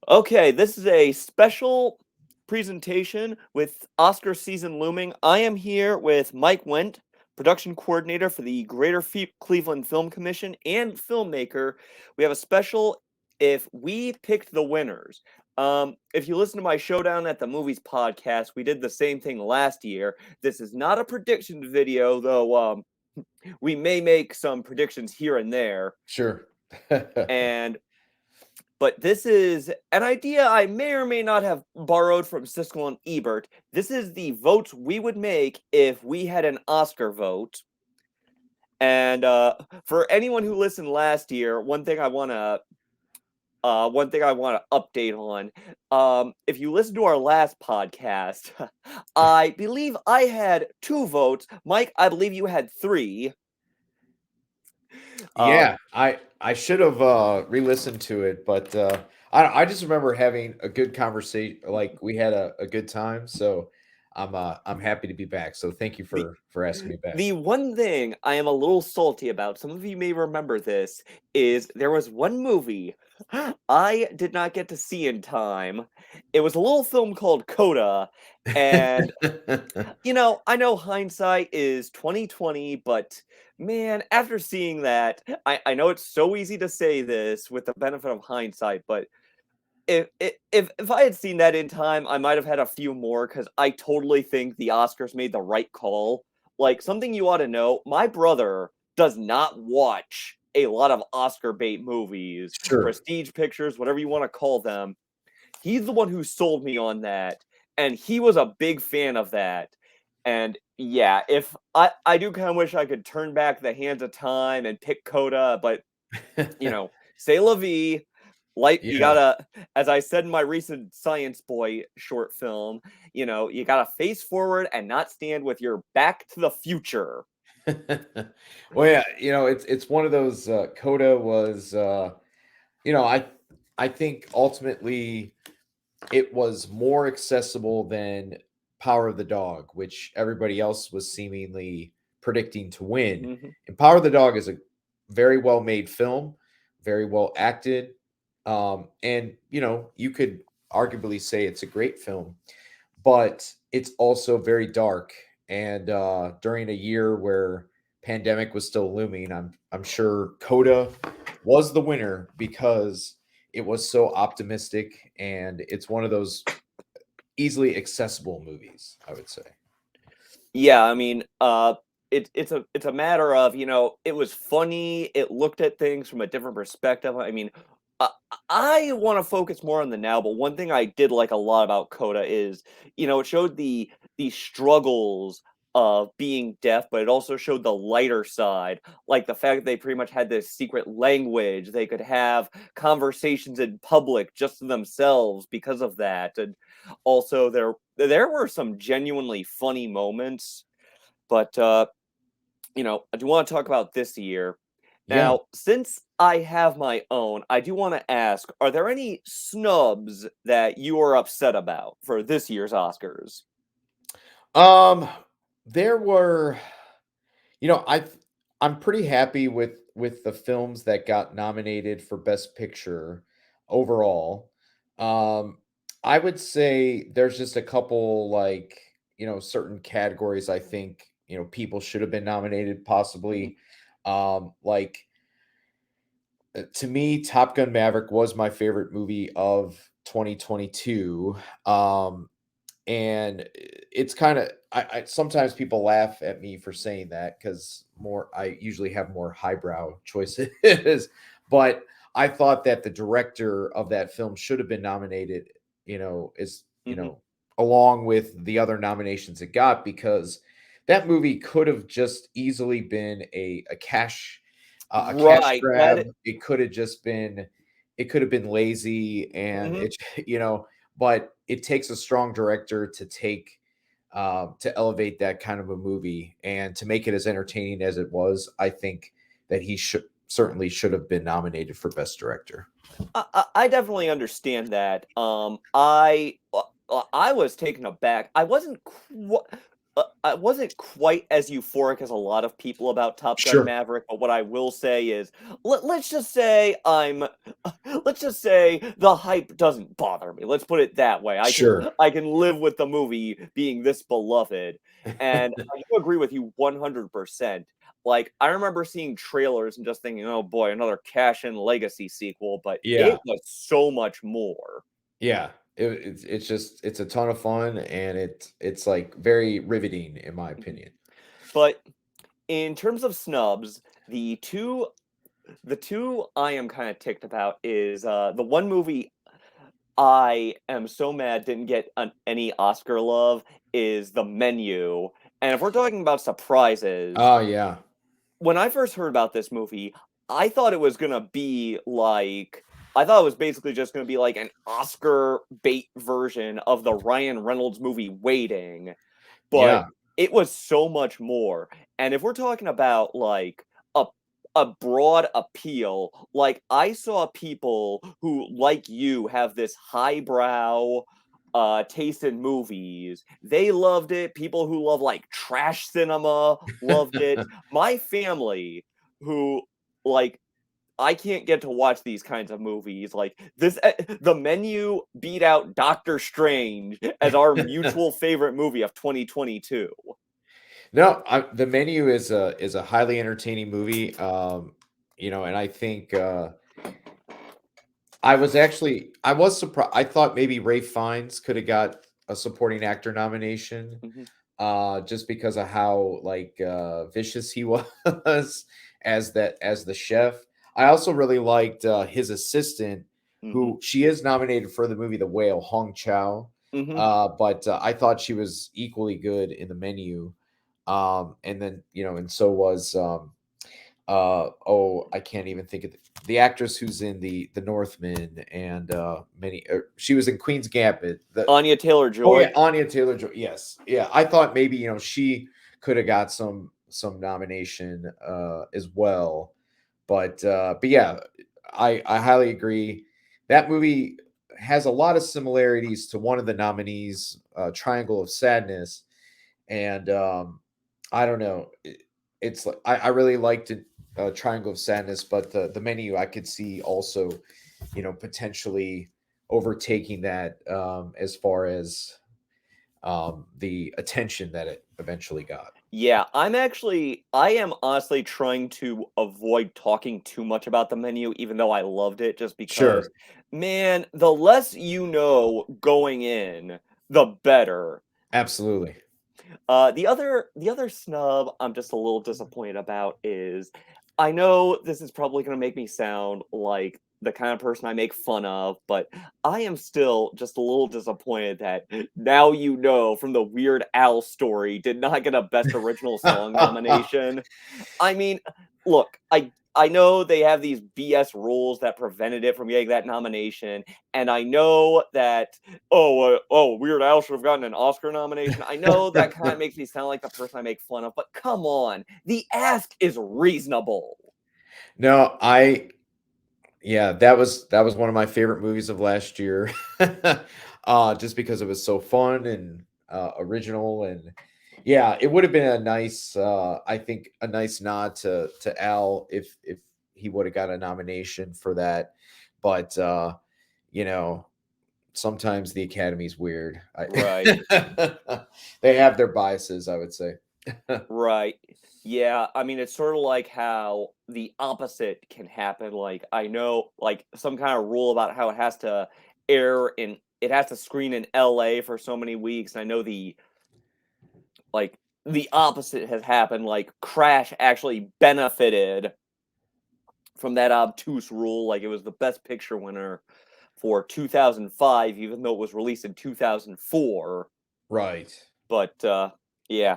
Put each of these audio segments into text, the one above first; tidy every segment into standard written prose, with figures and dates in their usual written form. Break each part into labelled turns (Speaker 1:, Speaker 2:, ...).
Speaker 1: Okay, this is a special presentation with Oscar season looming. I am here with Mike Wendt, production coordinator for the Greater Cleveland Film Commission and filmmaker. We have a special if we picked the winners. If you listen to my Showdown at the Movies podcast, we did the same thing last year. This is not a prediction video, though. We may make some predictions here and there.
Speaker 2: Sure.
Speaker 1: And but this is an idea I may or may not have borrowed from Siskel and Ebert. This is the votes we would make if we had an Oscar vote. And for anyone who listened last year, one thing I want to update on. If you listen to our last podcast, I believe I had 2 votes. Mike, I believe you had 3. Um,
Speaker 2: Yeah, I should have re-listened to it, but I just remember having a good conversation. Like we had a good time, so I'm happy to be back. So thank you
Speaker 1: the
Speaker 2: for asking me back.
Speaker 1: The one thing I am a little salty about, some of you may remember this, is there was one movie I did not get to see in time. It was a little film called Coda, and I know hindsight is 2020, but man, after seeing that, I know it's so easy to say this with the benefit of hindsight, but if I had seen that in time, I might have had a few more because I totally think the Oscars made the right call. Like something you ought to know, my brother does not watch a lot of Oscar bait movies,
Speaker 2: Sure.
Speaker 1: prestige pictures, whatever you want to call them. He's the one who sold me on that, and he was a big fan of that. And yeah, if I do kind of wish I could turn back the hands of time and pick Coda, but say la vie. Like you
Speaker 2: Yeah.
Speaker 1: gotta, as I said in my recent Science Boy short film, you gotta face forward and not stand with your back to the future.
Speaker 2: Well, yeah, it's one of those. Coda was, you know, I I think ultimately it was more accessible than Power of the Dog, which everybody else was seemingly predicting to win.
Speaker 1: Mhm.
Speaker 2: And Power of the Dog is a very well made film, very well acted. And, you could arguably say it's a great film, but it's also very dark. And during a year where pandemic was still looming, I'm sure Coda was the winner because it was so optimistic and it's one of those easily accessible movies, I would say.
Speaker 1: Yeah, I mean, it's a matter of it was funny. It looked at things from a different perspective. I mean, I, I want to focus more on the now, but one thing I did like a lot about Coda is it showed the struggles of being deaf, but it also showed the lighter side, like the fact that they pretty much had this secret language. They could have conversations in public just to themselves because of that, and also there were some genuinely funny moments, but I do want to talk about this year.
Speaker 2: Yeah.
Speaker 1: Now, since I have my own, I do want to ask, are there any snubs that you are upset about for this year's Oscars?
Speaker 2: Um there were, you know, I I'm pretty happy with the films that got nominated for best picture overall. Um I would say there's just a couple, like, certain categories I think, people should have been nominated
Speaker 1: Mhm.
Speaker 2: possibly. Like, to me, Top Gun Maverick was my favorite movie of 2022. And it's kind of, I sometimes people laugh at me for saying that because more I usually have more highbrow choices, but I thought that the director of that film should have been nominated, is,
Speaker 1: Mhm.
Speaker 2: along with the other nominations it got, because that movie could have just easily been a cash
Speaker 1: Right.
Speaker 2: grab. It could have been lazy, and
Speaker 1: Mhm.
Speaker 2: it but it takes a strong director to elevate that kind of a movie and to make it as entertaining as it was. I think that he should have been nominated for best director.
Speaker 1: I definitely understand that. I was taken aback. I wasn't. I wasn't quite as euphoric as a lot of people about Top Gun
Speaker 2: Sure.
Speaker 1: Maverick, but what I will say is, let's just say let's just say the hype doesn't bother me. Let's put it that way.
Speaker 2: Sure.
Speaker 1: I can live with the movie being this beloved, and I do agree with you 100%. Like, I remember seeing trailers and just thinking, oh boy, another cash in legacy sequel, but
Speaker 2: Yeah.
Speaker 1: it was so much more.
Speaker 2: Yeah. It's just it's a ton of fun, and it's like very riveting in my
Speaker 1: Mhm.
Speaker 2: opinion.
Speaker 1: But in terms of snubs, the two I am kind of ticked about is the one movie I am so mad didn't get any Oscar love is The Menu. And if we're talking about surprises,
Speaker 2: Oh yeah.
Speaker 1: when I first heard about this movie, I thought it was gonna be like I thought it was basically just gonna be like an Oscar bait version of the Ryan Reynolds movie Waiting, but
Speaker 2: Yeah.
Speaker 1: it was so much more. And if we're talking about like a a broad appeal, like I saw people who, like you, have this highbrow taste in movies. They loved it. People who love like trash cinema loved it. My family who like I can't get to watch these kinds of movies. Like this, The Menu beat out Doctor Strange as our mutual favorite movie of 2022.
Speaker 2: No, The Menu is a highly entertaining movie. And I think I was surprised. I thought maybe Ray Fiennes could have got a supporting actor nomination,
Speaker 1: Hmm.
Speaker 2: just because of how like vicious he was as the chef. I also really liked his assistant,
Speaker 1: Hmm.
Speaker 2: who she is nominated for the movie The Whale, Hong Chow.
Speaker 1: Hmm.
Speaker 2: But I thought she was equally good in The Menu. And then and so was I can't even think of the actress who's in the Northman, and she was in Queen's Gambit.
Speaker 1: Anya Taylor
Speaker 2: Oh yeah,
Speaker 1: Joy.
Speaker 2: Anya Taylor-Joy. Yes, yeah. I thought maybe she could have got some nomination as well, but yeah, I highly agree. That movie has a lot of similarities to one of the nominees, Triangle of Sadness, and I don't know. It's like I really liked it, Triangle of Sadness, but the Menu I could see also, potentially overtaking that, as far as the attention that it eventually got.
Speaker 1: Yeah, I am honestly trying to avoid talking too much about The Menu, even though I loved it, just because,
Speaker 2: Sure,
Speaker 1: man, the less you know going in, the better.
Speaker 2: absolutely.
Speaker 1: The other snub I'm just a little disappointed about is I know this is probably going to make me sound like the kind of person I make fun of, but I am still just a little disappointed that Now You Know from the Weird Al story did not get a Best Original Song nomination. I mean, look, I know they have these BS rules that prevented it from getting that nomination, and I know that Weird Al should have gotten an Oscar nomination. I know that kind of makes me sound like the person I make fun of, but come on, the ask is reasonable.
Speaker 2: No, yeah, that was one of my favorite movies of last year. Just because it was so fun and original, and yeah, it would have been a nice, I think, a nice nod to Al if he would have got a nomination for that. But you know, sometimes the Academy's weird.
Speaker 1: Right.
Speaker 2: They have their biases, I would say.
Speaker 1: Right. Yeah, I mean, it's sort of like how the opposite can happen. Like, I know, like, some kind of rule about how it has to screen in LA for so many weeks. And I know the opposite has happened. Like, Crash actually benefited from that obtuse rule. Like, it was the best picture winner for 2005, even though it was released in 2004.
Speaker 2: Right.
Speaker 1: But, yeah.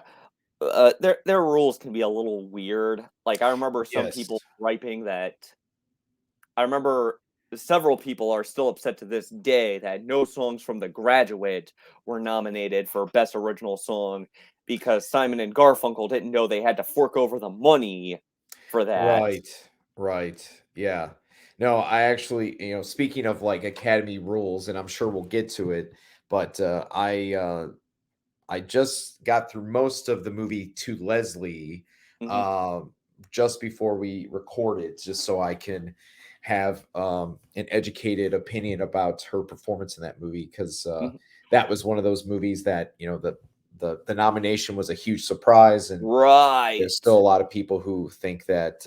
Speaker 1: Their rules can be a little weird. Like, I remember some
Speaker 2: Yes.
Speaker 1: people griping that I remember several people are still upset to this day that no songs from The Graduate were nominated for Best Original Song because Simon and Garfunkel didn't know they had to fork over the money for that.
Speaker 2: Right. Right. Yeah. No, I actually, speaking of like Academy rules, and I'm sure we'll get to it, but I just got through most of the movie To Leslie,
Speaker 1: Mhm,
Speaker 2: um, just before we recorded, just so I can have an educated opinion about her performance in that movie, because
Speaker 1: mhm.
Speaker 2: that was one of those movies that, the nomination was a huge surprise, and there's still
Speaker 1: Right.
Speaker 2: a lot of people who think that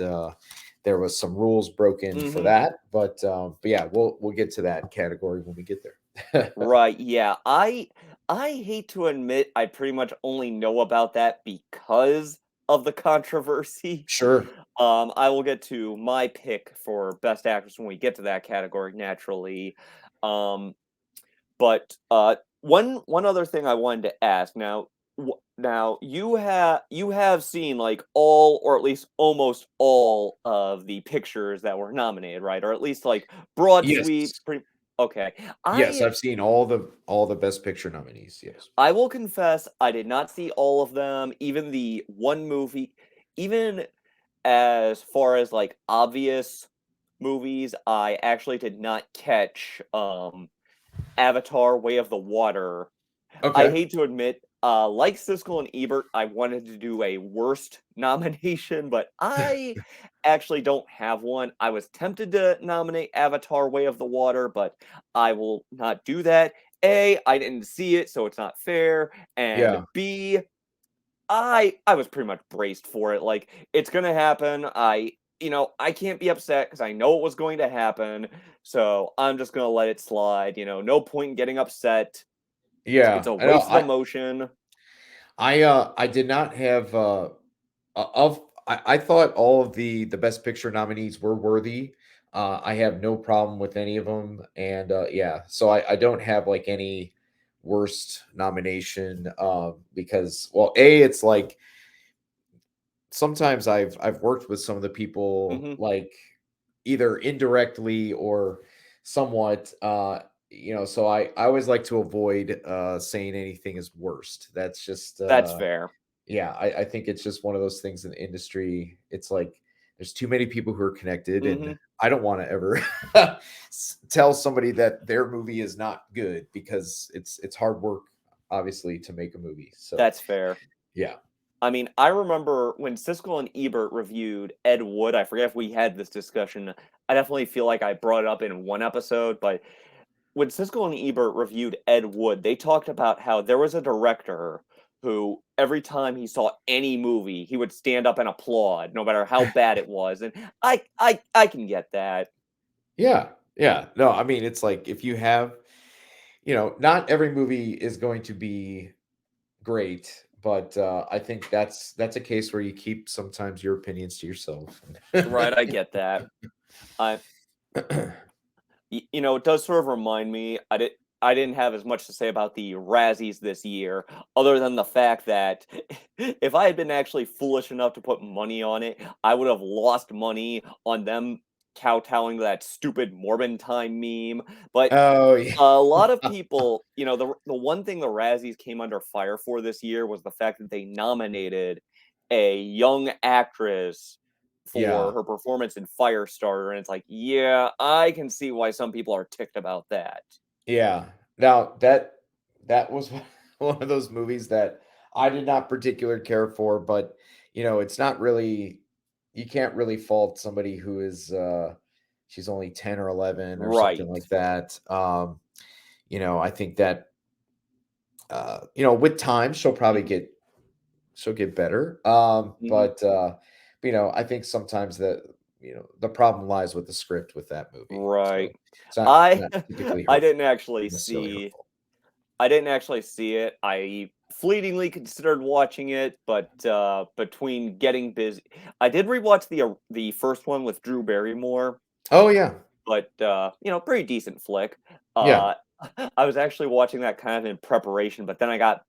Speaker 2: there was some rules broken for
Speaker 1: Mhm.
Speaker 2: that. But yeah, we'll get to that category when we get there.
Speaker 1: Right, yeah. I hate to admit I pretty much only know about that because of the controversy.
Speaker 2: Sure.
Speaker 1: I will get to my pick for best actress when we get to that category naturally. Um, but one other thing I wanted to ask. Now, now you have seen like all or at least almost all of the pictures that were nominated, right? Or at least like broad
Speaker 2: Yes.
Speaker 1: sweeps. Pretty okay.
Speaker 2: Yes,
Speaker 1: I
Speaker 2: I've seen all the Best Picture nominees, yes.
Speaker 1: I will confess I did not see all of them. Even the one movie, even as far as like obvious movies, I actually did not catch Avatar: Way of the Water. I
Speaker 2: Okay.
Speaker 1: hate to admit, like Siskel and Ebert, I wanted to do a worst nomination, but I actually don't have one. I was tempted to nominate Avatar: Way of the Water, but I will not do that. A, I didn't see it, so it's not fair. And
Speaker 2: Yeah.
Speaker 1: B, I was pretty much braced for it. Like, it's gonna happen. I can't be upset because I know it was going to happen. So I'm just gonna let it slide. No point in getting upset. It's
Speaker 2: Yeah.
Speaker 1: a
Speaker 2: I know.
Speaker 1: waste of emotion.
Speaker 2: I did not have of I thought all of the Best Picture nominees were worthy. I have no problem with any of them, and yeah, so I don't have like any worst nomination, because, well, it's like sometimes I've worked with some of the people,
Speaker 1: Mhm.
Speaker 2: like, either indirectly or somewhat, so I always like to avoid saying anything is worst. That's just
Speaker 1: That's fair.
Speaker 2: yeah, I think it's just one of those things in the industry. It's like there's too many people who are connected, and
Speaker 1: Mhm.
Speaker 2: I don't want to ever tell somebody that their movie is not good, because it's hard work, obviously, to make a movie. So
Speaker 1: That's fair.
Speaker 2: yeah.
Speaker 1: I mean, I remember when Siskel and Ebert reviewed Ed Wood. I forget if we had this discussion. I definitely feel like I brought it up in one episode, but when Siskel and Ebert reviewed Ed Wood, they talked about how there was a director who every time he saw any movie, he would stand up and applaud, no matter how bad it was. And I can get that.
Speaker 2: Yeah, yeah. No, I mean, it's like if you have, not every movie is going to be great, but I think that's a case where you keep sometimes your opinions to yourself.
Speaker 1: Right, I get that. I it does sort of remind me. I didn't have as much to say about the Razzies this year, other than the fact that if I had been actually foolish enough to put money on it, I would have lost money on them kowtowing to that stupid Morbin time meme. But
Speaker 2: Oh, yeah.
Speaker 1: a lot of people, the one thing the Razzies came under fire for this year was the fact that they nominated a young actress for
Speaker 2: Yeah,
Speaker 1: her performance in Firestarter, and it's like, yeah, I can see why some people are ticked about that.
Speaker 2: yeah. Now that was one of those movies that I did not particularly care for, but, it's not really, you can't really fault somebody who is, she's only 10 or 11 or something
Speaker 1: Right.
Speaker 2: like that. I think that, with time,
Speaker 1: Mhm,
Speaker 2: she'll get better.
Speaker 1: mhm.
Speaker 2: I think sometimes that, the problem lies with the script with that movie.
Speaker 1: Right.
Speaker 2: So it's not
Speaker 1: I
Speaker 2: not typically
Speaker 1: I didn't actually
Speaker 2: necessarily her
Speaker 1: see
Speaker 2: fault.
Speaker 1: I didn't actually see it. I fleetingly considered watching it, but, between getting busy I did rewatch the first one with Drew Barrymore,
Speaker 2: Oh yeah.
Speaker 1: but, pretty decent flick.
Speaker 2: Yeah.
Speaker 1: Uh, I was actually watching that kind of in preparation, but then I got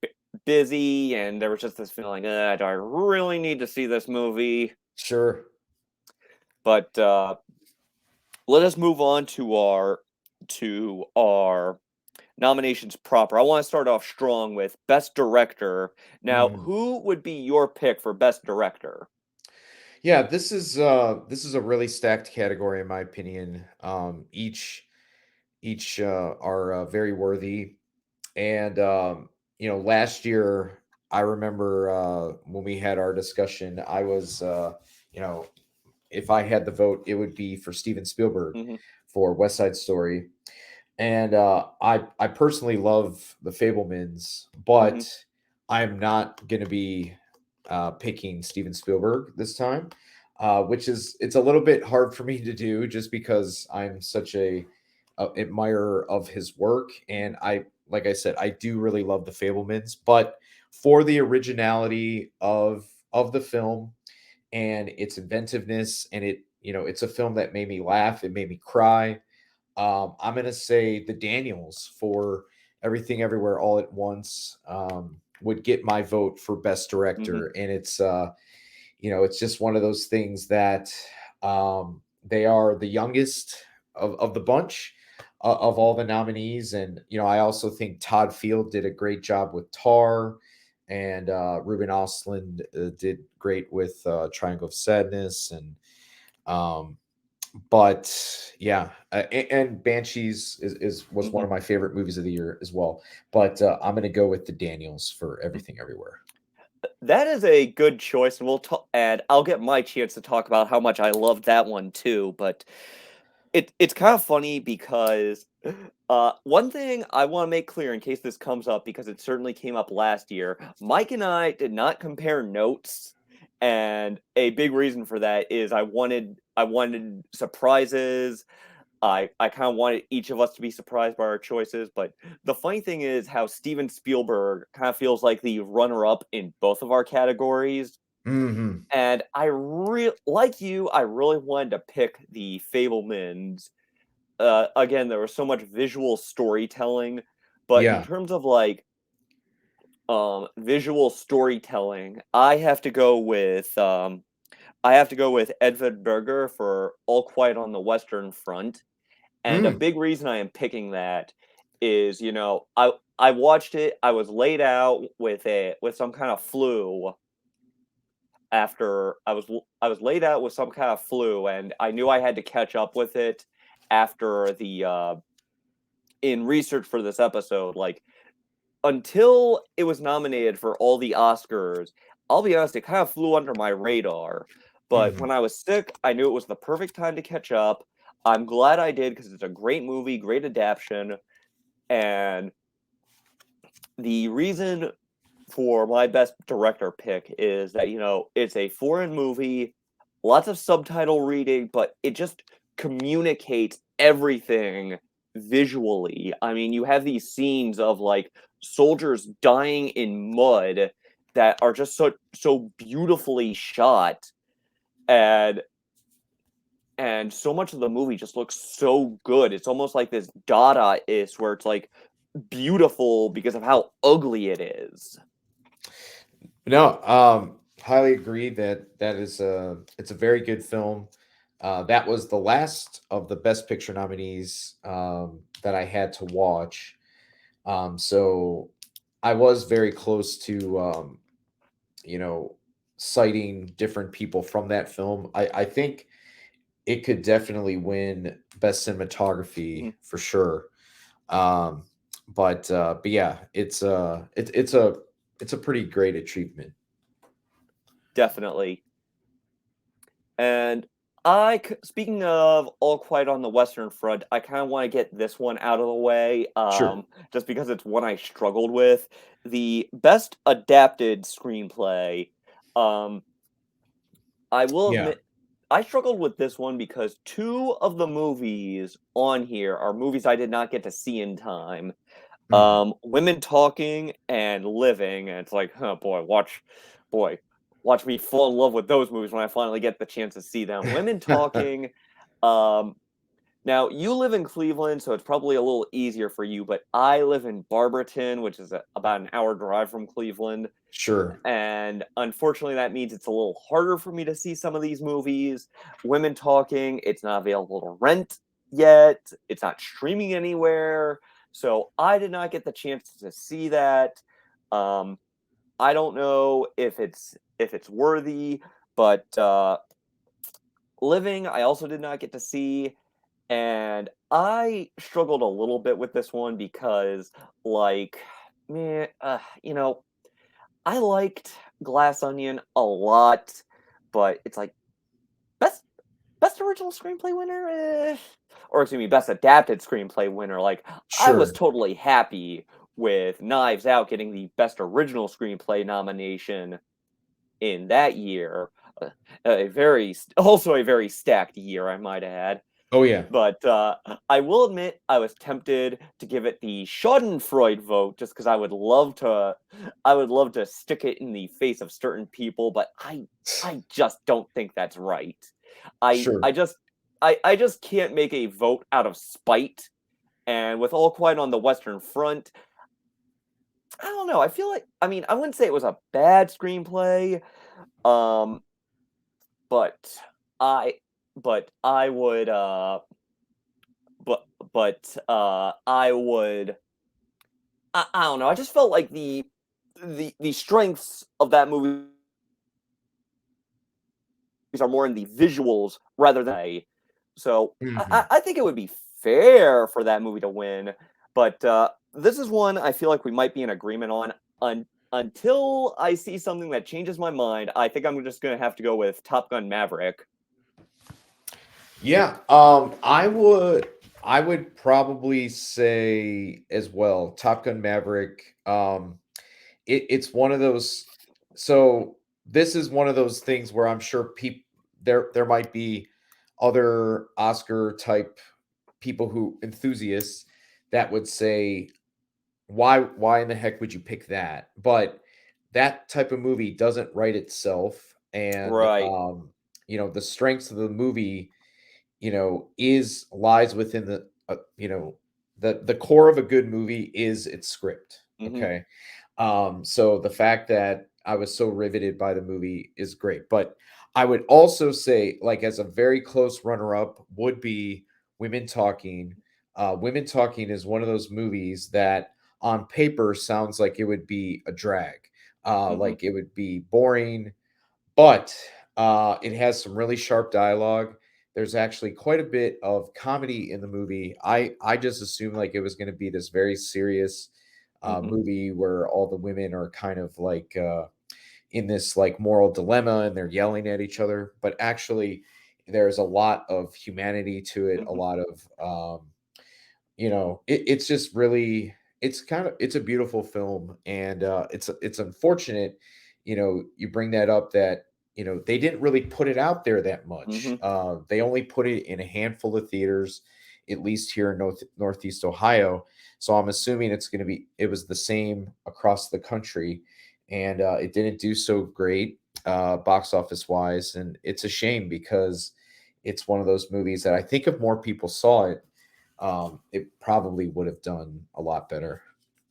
Speaker 1: busy, and there was just this feeling, do I really need to see this movie?"
Speaker 2: Sure.
Speaker 1: But, let us move on to our nominations proper. I want to start off strong with Best Director. Now,
Speaker 2: Mm.
Speaker 1: who would be your pick for Best Director?
Speaker 2: Yeah, this is a really stacked category in my opinion. Each are very worthy, and last year, I remember when we had our discussion, I was, you know, if I had the vote, it would be for Steven Spielberg
Speaker 1: Hmm.
Speaker 2: for West Side Story. And I personally love the Fablemans,
Speaker 1: Hmm.
Speaker 2: but I'm not going to be picking Steven Spielberg this time, which is it's a little bit hard for me to do just because I'm such a admirer of his work, and like I said, I do really love the Fablemans, but for the originality of the film and its inventiveness, and it's a film that made me laugh, it made me cry. I'm gonna say the Daniels for Everything Everywhere All at Once would get my vote for best
Speaker 1: Hmm.
Speaker 2: director, and it's just one of those things that they are the youngest of the bunch of all the nominees, and I also think Todd Field did a great job with Tar, and Ruben Ostlund did great with Triangle of Sadness, and um, but yeah, and Banshees was one
Speaker 1: Hmm.
Speaker 2: of my favorite movies of the year as well. But I'm gonna go with the Daniels for Everything Everywhere.
Speaker 1: That is a good choice, and we'll talk. And I'll get my chance to talk about how much I loved that one too. But it's kind of funny because one thing I want to make clear in case this comes up because it certainly came up last year. Mike and I did not compare notes, and a big reason for that is I wanted surprises. I kind of wanted each of us to be surprised by our choices, but the funny thing is how Steven Spielberg kind of feels like the runner-up in both of our categories.
Speaker 2: Hmm.
Speaker 1: And like you, I really wanted to pick the Fablemans. Again, there was so much visual storytelling, but in
Speaker 2: Yeah.
Speaker 1: terms of like visual storytelling, I have to go with Edvard Berger for All Quiet on the Western Front. And a
Speaker 2: Mm.
Speaker 1: big reason I am picking that is, I watched it. I was laid out with some kind of flu after I was laid out with some kind of flu, and I knew I had to catch up with it after the in research for this episode. Like until it was nominated for all the Oscars, I'll be honest, it kind of flew under my radar. But
Speaker 2: Hmm.
Speaker 1: when I was sick, I knew it was the perfect time to catch up. I'm glad I did because it's a great movie, great adaptation. And the reason for my best director pick is that, it's a foreign movie, lots of subtitle reading, but it just communicates everything visually. I mean, you have these scenes of like soldiers dying in mud that are just so beautifully shot, and so much of the movie just looks so good. It's almost like this Dadaist where it's like beautiful because of how ugly it is.
Speaker 2: No, highly agree that it's a very good film. That was the last of the Best Picture nominees that I had to watch. So I was very close to you know citing different people from that film. I think it could definitely win Best Cinematography
Speaker 1: Mhm.
Speaker 2: for sure. Um, but yeah, it's a pretty great achievement.
Speaker 1: Definitely. And speaking of All Quiet on the Western Front, I kind of want to get this one out of the way,
Speaker 2: Sure.
Speaker 1: just because it's one I struggled with. The best adapted screenplay. Um, I will
Speaker 2: Yeah.
Speaker 1: admit, I struggled with this one because two of the movies on here are movies I did not get to see in time.
Speaker 2: Mhm.
Speaker 1: Women Talking and Living, and it's like, oh boy, watch me fall in love with those movies when I finally get the chance to see them. Women Talking, um, now you live in Cleveland, so it's probably a little easier for you, but I live in Barberton, which is about an hour drive from Cleveland,
Speaker 2: Sure.
Speaker 1: and unfortunately that means it's a little harder for me to see some of these movies. Women Talking, it's not available to rent yet, it's not streaming anywhere, so I did not get the chance to see that. um I don't know if it's worthy, but Living I also did not get to see, and I struggled a little bit with this one because, like, man, I liked Glass Onion a lot, but it's like best best original screenplay winner, or excuse me, best adapted screenplay winner. Like I was
Speaker 2: Sure.
Speaker 1: totally happy with Knives Out getting the best original screenplay nomination in that year. Uh, also a very stacked year, I might add.
Speaker 2: Oh yeah.
Speaker 1: But I will admit I was tempted to give it the Schadenfreude vote just because I would love to stick it in the face of certain people, but I just don't think that's right. I
Speaker 2: Sure.
Speaker 1: I just I just can't make a vote out of spite. And with All Quiet on the Western Front, I don't know. I feel like I mean I wouldn't say it was a bad screenplay, um, but I I would but I would I don't know. I just felt like the strengths of that movie are more in the visuals rather than so
Speaker 2: Mhm.
Speaker 1: I think it would be fair for that movie to win, but this is one I feel like we might be in agreement on. Until I see something that changes my mind, I think I'm just gonna have to go with Top Gun Maverick.
Speaker 2: Yeah, I would probably say as well, Top Gun Maverick. It's one of those. So this is one of those things where I'm sure people there might be other Oscar type people who enthusiasts that would say why in the heck would you pick that? But that type of movie doesn't write itself, and
Speaker 1: Right.
Speaker 2: the strengths of the movie is lies within the core of a good movie is its script.
Speaker 1: Hmm.
Speaker 2: Okay. So the fact that I was so riveted by the movie is great. But I would also say, like, as a very close runner-up would be Women Talking. Women Talking is one of those movies that on paper sounds like it would be a drag.
Speaker 1: Hmm.
Speaker 2: Like it would be boring, but, it has some really sharp dialogue. There's actually quite a bit of comedy in the movie. I just assumed, like, it was gonna be this very serious,
Speaker 1: Hmm.
Speaker 2: movie where all the women are kind of, like, in this, like, moral dilemma and they're yelling at each other, but actually, there's a lot of humanity to it, a
Speaker 1: Hmm.
Speaker 2: lot of, it's just really it's a beautiful film, and it's unfortunate, you bring that up that they didn't really put it out there that much.
Speaker 1: Hmm.
Speaker 2: They only put it in a handful of theaters, at least here in Northeast Ohio. So I'm assuming it was the same across the country, and it didn't do so great box office wise, and it's a shame because it's one of those movies that I think if more people saw it, it probably would have done a lot better.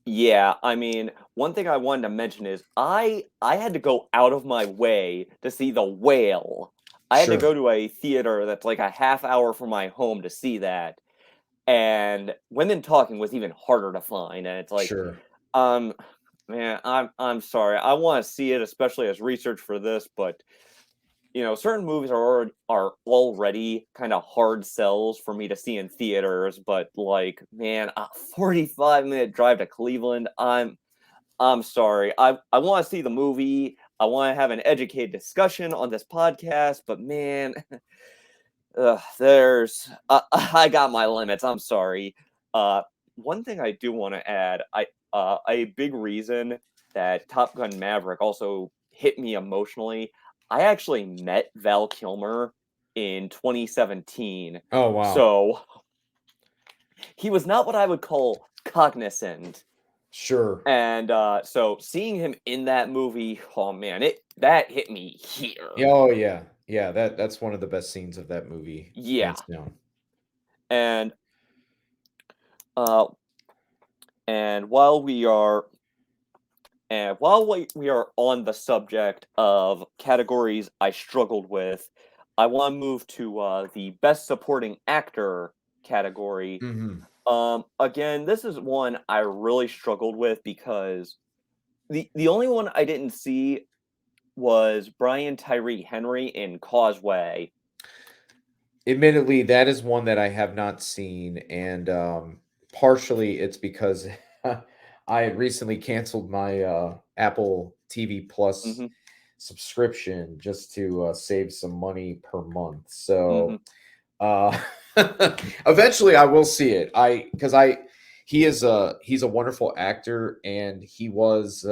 Speaker 1: Yeah, I mean, one thing I wanted to mention is I had to go out of my way to see The Whale. I had to
Speaker 2: Sure,
Speaker 1: go to a theater that's like a half hour from my home to see that, and Women Talking was even harder to find, and it's like,
Speaker 2: sure.
Speaker 1: um, man, I'm sorry. I want to see it, especially as research for this, but certain movies are already kind of hard sells for me to see in theaters, but like, man, a 45-minute drive to Cleveland, I'm sorry. I want to see the movie. I want to have an educated discussion on this podcast, but man, there's I got my limits. I'm sorry. Uh, One thing I do want to add, I a big reason that Top Gun Maverick also hit me emotionally. I actually met Val Kilmer in 2017,
Speaker 2: Oh, wow.
Speaker 1: so he was not what I would call cognizant.
Speaker 2: Sure.
Speaker 1: And so seeing him in that movie, oh man, it that hit me here.
Speaker 2: Yeah, oh, yeah. Yeah, that's one of the best scenes of that movie,
Speaker 1: Yeah.
Speaker 2: hands down.
Speaker 1: And uh and while we are we are on the subject of categories I struggled with, I want to move to the best supporting actor category.
Speaker 2: Mhm.
Speaker 1: Again, this is one I really struggled with because the only one I didn't see was Brian Tyree Henry in Causeway.
Speaker 2: Admittedly, that is one that I have not seen, and, partially it's because I had recently canceled my Apple TV Plus
Speaker 1: Mhm,
Speaker 2: subscription just to save some money per month.
Speaker 1: mhm.
Speaker 2: So uh, eventually, I will see it. He's a wonderful actor, and he was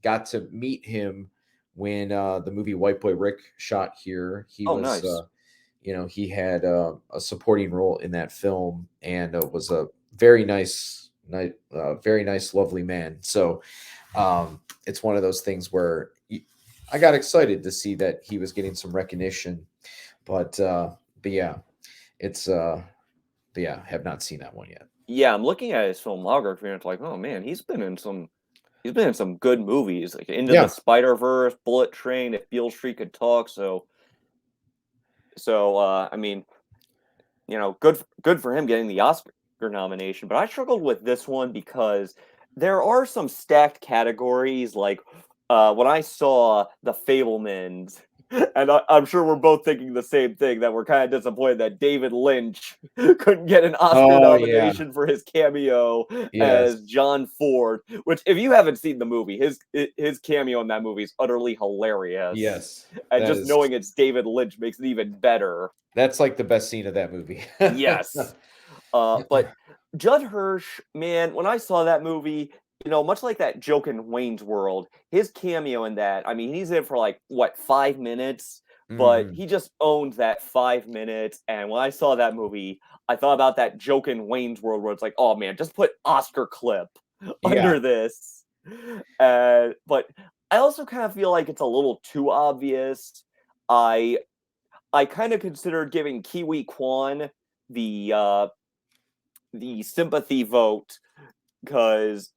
Speaker 2: got to meet him when the movie White Boy Rick shot here. He
Speaker 1: Oh,
Speaker 2: was
Speaker 1: nice.
Speaker 2: he had a supporting role in that film, and was a very very nice, lovely man. So it's one of those things where I got excited to see that he was getting some recognition, but yeah, it's but yeah, have not seen that one yet.
Speaker 1: Yeah, I'm looking at his filmography, and it's like, oh man, he's been in some good movies, like Into the
Speaker 2: Yeah.
Speaker 1: Spider-Verse, Bullet Train, If Beale Street Could Talk. I mean, good for him getting the Oscar nomination. But I struggled with this one because there are some stacked categories. Like when I saw The Fablemans, and I'm sure we're both thinking the same thing, that we're kind of disappointed that David Lynch couldn't get an Oscar
Speaker 2: Oh yeah.
Speaker 1: nomination for his cameo
Speaker 2: Yes.
Speaker 1: as John Ford. Which, if you haven't seen the movie, his cameo in that movie is utterly hilarious.
Speaker 2: Yes.
Speaker 1: And
Speaker 2: That
Speaker 1: just
Speaker 2: is
Speaker 1: knowing it's David Lynch makes it even better.
Speaker 2: that's like the best scene of that movie.
Speaker 1: Yes. But Judd Hirsch, man, when I saw that movie, much like that joke in Wayne's World, his cameo in that, I mean, he's in for like, what, 5 minutes? But
Speaker 2: Mhm.
Speaker 1: he just owned that 5 minutes. And when I saw that movie, I thought about that joke in Wayne's World where it's like, oh man, just put Oscar clip
Speaker 2: Yeah.
Speaker 1: under this. But I also kind of feel like it's a little too obvious. I I kind of considered giving Kiwi Kwan the uh the sympathy vote because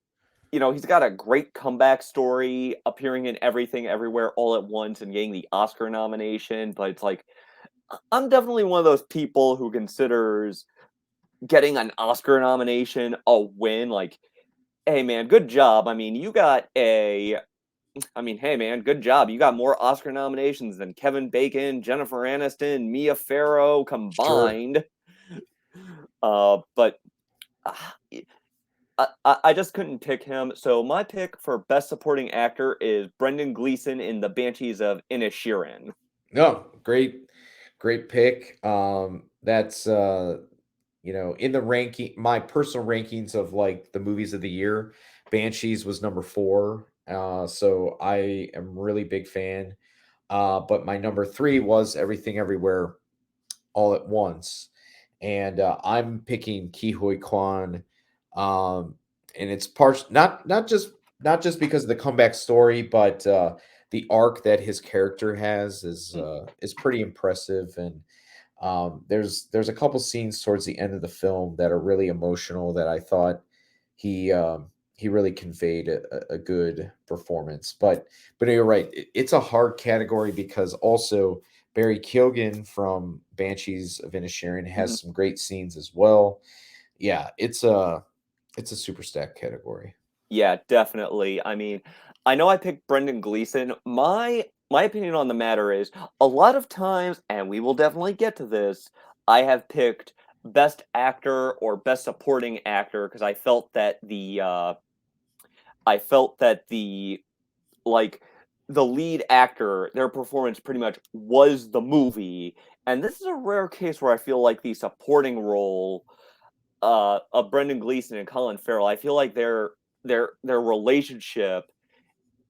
Speaker 1: he's got a great comeback story, appearing in Everything Everywhere All at Once and getting the Oscar nomination. But it's like, I'm definitely one of those people who considers getting an Oscar nomination a win. Like, hey man, good job. Hey man, good job. You got more Oscar nominations than Kevin Bacon, Jennifer Aniston, Mia Farrow
Speaker 2: Sure.
Speaker 1: combined. But uh, I just couldn't pick him. So my pick for best supporting actor is Brendan Gleeson in The Banshees of Inisherin.
Speaker 2: No, great pick. That's in the ranking, my personal rankings of like the movies of the year, Banshees was number 4. So I am really big fan. But my number 3 was Everything Everywhere All at Once. And I'm picking Ki Kwan. Um, and it's not just because of the comeback story, but the arc that his character has is pretty impressive. And there's a couple scenes towards the end of the film that are really emotional that I thought he really conveyed a good performance. But you're right, it's a hard category because also Barry Keoghan from Banshees of Inisherin
Speaker 1: Mhm.
Speaker 2: has some great scenes as well. Yeah, it's a super stack category.
Speaker 1: Yeah, definitely. I mean, I know I picked Brendan Gleeson. My opinion on the matter is a lot of times, and we will definitely get to this, I have picked best actor or best supporting actor because I felt that like the lead actor, their performance pretty much was the movie. And this is a rare case where I feel like the supporting role of Brendan Gleeson and Colin Farrell, I feel like their relationship,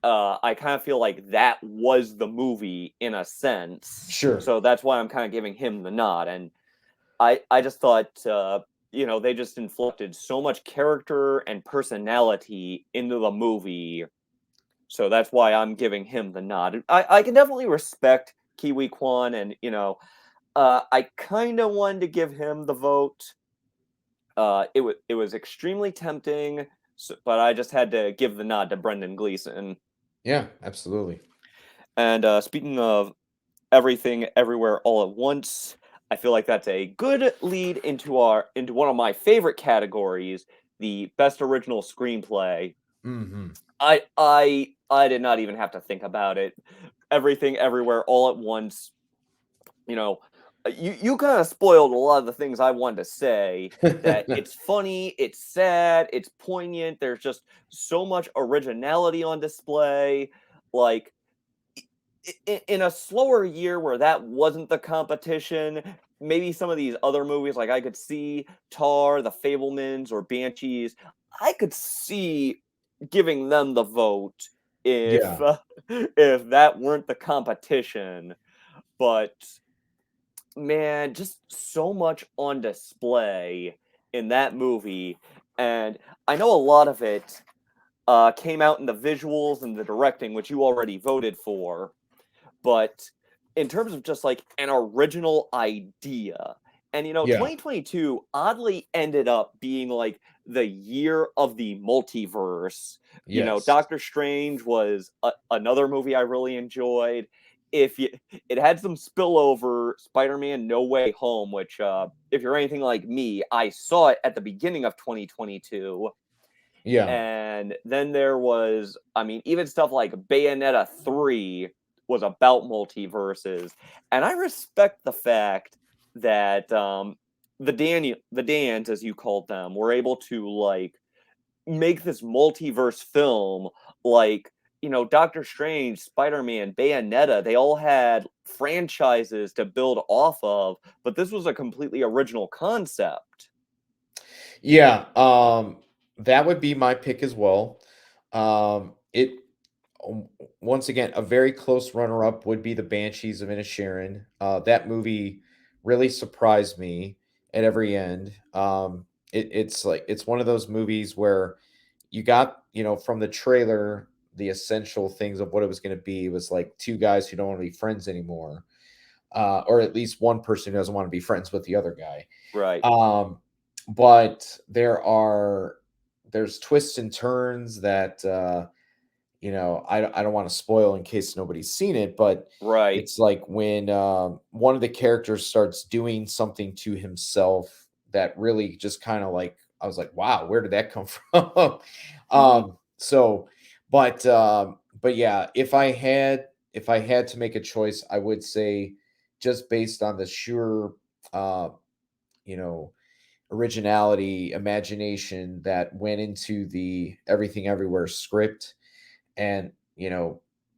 Speaker 1: I kind of feel like that was the movie in a sense.
Speaker 2: Sure.
Speaker 1: So that's why I'm kind of giving him the nod. And I just thought they just inflected so much character and personality into the movie. So that's why I'm giving him the nod. I can definitely respect Kiwi Kwan, and I kind of wanted to give him the vote. It was extremely tempting, but I just had to give the nod to Brendan Gleeson.
Speaker 2: Yeah, absolutely.
Speaker 1: And speaking of Everything Everywhere All at Once, I feel like that's a good lead into one of my favorite categories, the best original screenplay.
Speaker 2: Mhm.
Speaker 1: I did not even have to think about it. Everything Everywhere All at Once, you know, you kind of spoiled a lot of the things I wanted to say. That it's funny, it's sad, it's poignant. There's just so much originality on display. Like in a slower year where that wasn't the competition, maybe some of these other movies, like I could see Tar, The Fablemans, or Banshees. I could see giving them the vote if
Speaker 2: Yeah.
Speaker 1: if that weren't the competition. But man, just so much on display in that movie, and I know a lot of it came out in the visuals and the directing, which you already voted for. But in terms of just like an original idea, and
Speaker 2: Yeah.
Speaker 1: 2022 oddly ended up being like the year of the multiverse.
Speaker 2: Yes.
Speaker 1: Doctor Strange was another movie I really enjoyed. If you, it had some spillover. Spider-Man: No Way Home, which, if you're anything like me, I saw it at the beginning of 2022.
Speaker 2: Yeah.
Speaker 1: And then there was, I mean, even stuff like Bayonetta 3 was about multiverses. And I respect the fact that the Dans, as you called them, were able to like make this multiverse film. Like, Doctor Strange, Spider-Man, Bayonetta, they all had franchises to build off of, but this was a completely original concept.
Speaker 2: Yeah, that would be my pick as well. It um, Once again, a very close runner-up would be the Banshees of Inisherin. That movie really surprised me at every end. It's like it's one of those movies where you got, from the trailer, the essential things of what it was going to be. It was like two guys who don't want to be friends anymore, or at least one person who doesn't want to be friends with the other guy.
Speaker 1: Right,
Speaker 2: Um, but there's twists and turns that I don't want to spoil in case nobody's seen it, but
Speaker 1: right.
Speaker 2: it's like when one of the characters starts doing something to himself that really just kind of like I was like, wow, where did that come from?
Speaker 1: Hmm.
Speaker 2: So, but yeah, if I had to make a choice, I would say just based on the sheer uh, you know originality, imagination that went into the Everything Everywhere script, and